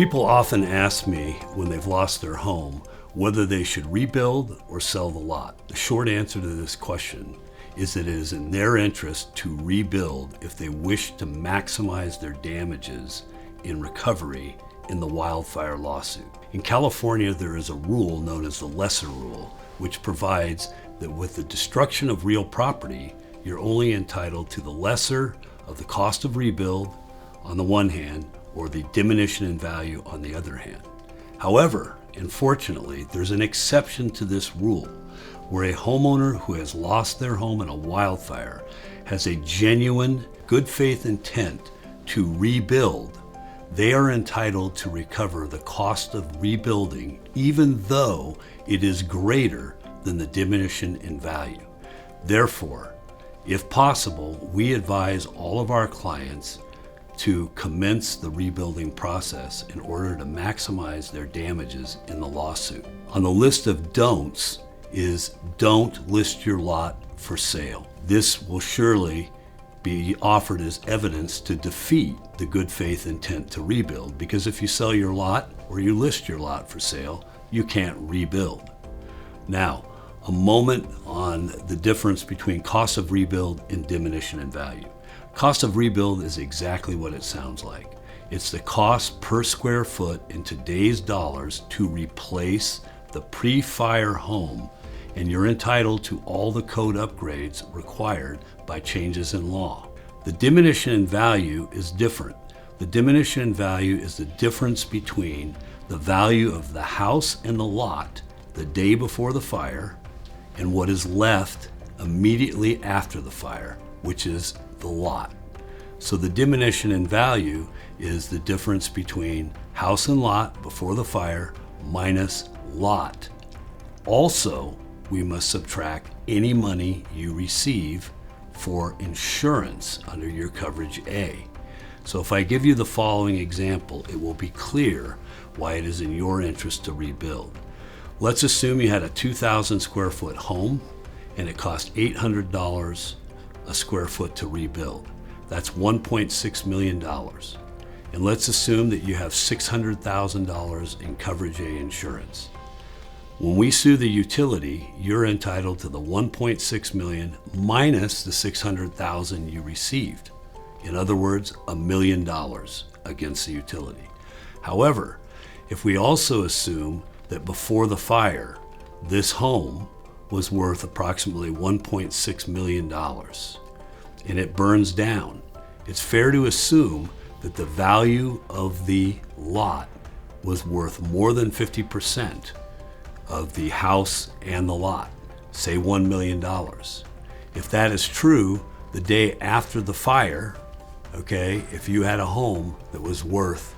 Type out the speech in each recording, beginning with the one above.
People often ask me when they've lost their home whether they should rebuild or sell the lot. The short answer to this question is that it is in their interest to rebuild if they wish to maximize their damages in recovery in the wildfire lawsuit. In California, there is a rule known as the lesser rule, which provides that with the destruction of real property, you're only entitled to the lesser of the cost of rebuild on the one hand, or the diminution in value on the other hand. However, unfortunately, there's an exception to this rule, where a homeowner who has lost their home in a wildfire has a genuine good faith intent to rebuild. They are entitled to recover the cost of rebuilding, even though it is greater than the diminution in value. Therefore, if possible, we advise all of our clients to commence the rebuilding process in order to maximize their damages in the lawsuit. On the list of don'ts is don't list your lot for sale. This will surely be offered as evidence to defeat the good faith intent to rebuild, because if you sell your lot or you list your lot for sale, you can't rebuild. Now, a moment on the difference between cost of rebuild and diminution in value. Cost of rebuild is exactly what it sounds like. It's the cost per square foot in today's dollars to replace the pre-fire home, and you're entitled to all the code upgrades required by changes in law. The diminution in value is different. The diminution in value is the difference between the value of the house and the lot the day before the fire and what is left immediately after the fire, which is the lot. So the diminution in value is the difference between house and lot before the fire minus lot. Also, we must subtract any money you receive for insurance under your coverage A. So if I give you the following example, it will be clear why it is in your interest to rebuild. Let's assume you had a 2,000 square foot home and it cost $800 a square foot to rebuild. That's $1.6 million. And let's assume that you have $600,000 in coverage A insurance. When we sue the utility, you're entitled to the $1.6 million minus the $600,000 you received. In other words, $1 million against the utility. However, if we also assume that before the fire, this home was worth approximately $1.6 million, and it burns down, it's fair to assume that the value of the lot was worth more than 50% of the house and the lot, say $1 million. If that is true, the day after the fire, okay, if you had a home that was worth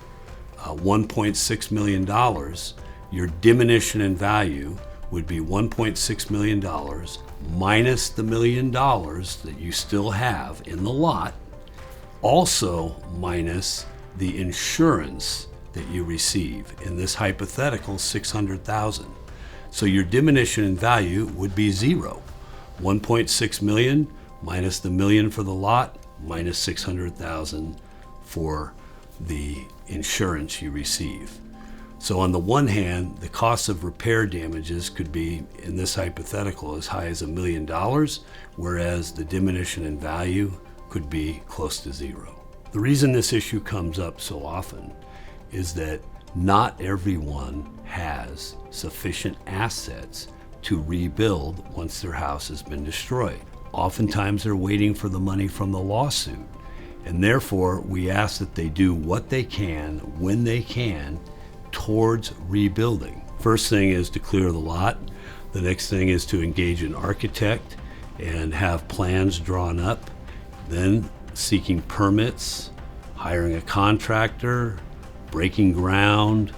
$1.6 million, your diminution in value would be $1.6 million minus the $1 million that you still have in the lot, also minus the insurance that you receive. In this hypothetical, $600,000. So your diminution in value would be zero. 1.6 million minus the $1 million for the lot minus 600,000 for the insurance you receive. So on the one hand, the cost of repair damages could be, in this hypothetical, as high as $1 million, whereas the diminution in value could be close to zero. The reason this issue comes up so often is that not everyone has sufficient assets to rebuild once their house has been destroyed. Oftentimes they're waiting for the money from the lawsuit, and therefore we ask that they do what they can, when they can, towards rebuilding. First thing is to clear the lot. The next thing is to engage an architect and have plans drawn up. Then seeking permits, hiring a contractor, breaking ground,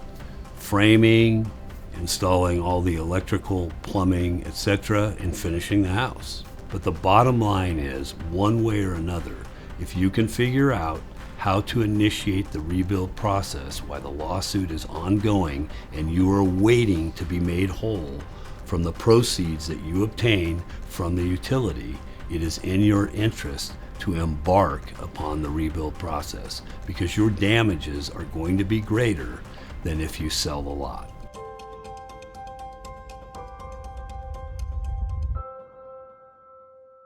framing, installing all the electrical, plumbing, etc., and finishing the house. But the bottom line is, one way or another, if you can figure out how to initiate the rebuild process while the lawsuit is ongoing and you are waiting to be made whole from the proceeds that you obtain from the utility, it is in your interest to embark upon the rebuild process, because your damages are going to be greater than if you sell the lot.